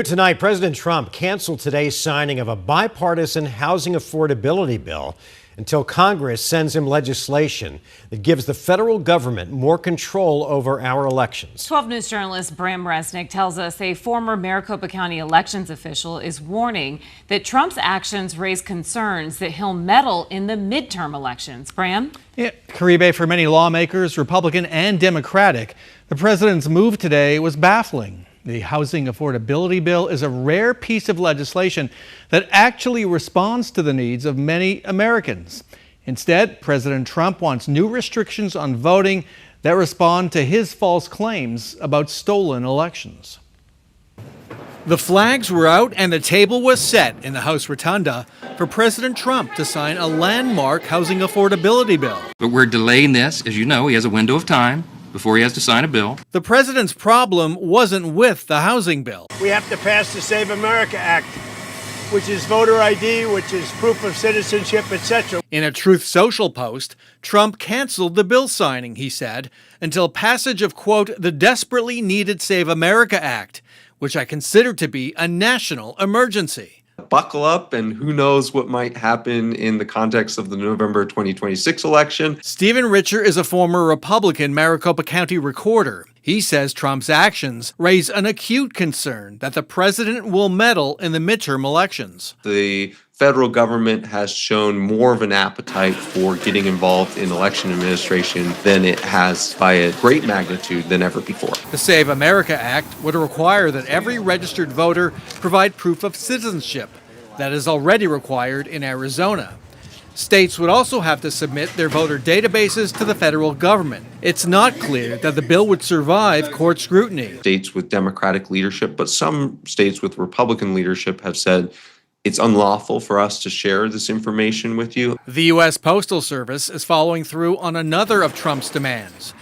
Tonight, President Trump canceled today's signing of a bipartisan housing affordability bill until Congress sends him legislation that gives the federal government more control over our elections. 12 News journalist Bram Resnick tells us a former Maricopa County elections official is warning that Trump's actions raise concerns that he'll meddle in the midterm elections. Bram? Yeah, Caribe, for many lawmakers, Republican and Democratic, the president's move today was baffling. The housing affordability bill is a rare piece of legislation that actually responds to the needs of many Americans. Instead, President Trump wants new restrictions on voting that respond to his false claims about stolen elections. The flags were out and the table was set in the House Rotunda for President Trump to sign a landmark housing affordability bill. But we're delaying this. As you know, he has a window of time before he has to sign a bill. The president's problem wasn't with the housing bill. We have to pass the Save America Act, which is voter ID, which is proof of citizenship, etc. In a Truth Social post, Trump canceled the bill signing, he said, until passage of, quote, the desperately needed Save America Act, which I consider to be a national emergency. Buckle up, and who knows what might happen in the context of the November 2026 election. Stephen Richer is a former Republican Maricopa County recorder. He says Trump's actions raise an acute concern that the president will meddle in the midterm elections. The federal government has shown more of an appetite for getting involved in election administration than it has by a great magnitude than ever before. The Save America Act would require that every registered voter provide proof of citizenship. That is already required in Arizona. States would also have to submit their voter databases to the federal government. It's not clear that the bill would survive court scrutiny. States with Democratic leadership, but some states with Republican leadership have said it's unlawful for us to share this information with you. The U.S. Postal Service is following through on another of Trump's demands,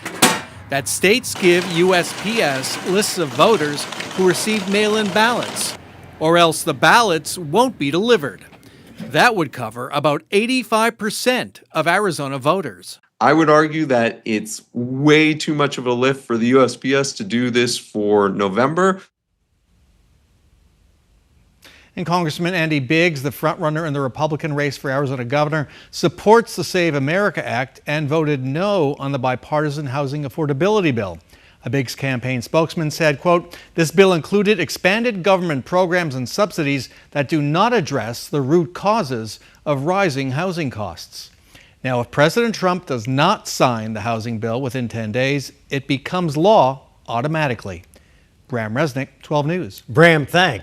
that states give USPS lists of voters who received mail-in ballots, or else the ballots won't be delivered. That would cover about 85% of Arizona voters. I would argue that it's way too much of a lift for the USPS to do this for November. And Congressman Andy Biggs, the frontrunner in the Republican race for Arizona governor, supports the Save America Act and voted no on the bipartisan housing affordability bill. A Biggs campaign spokesman said, quote, this bill included expanded government programs and subsidies that do not address the root causes of rising housing costs. Now, if President Trump does not sign the housing bill within 10 days, it becomes law automatically. Bram Resnick, 12 News. Bram, thanks.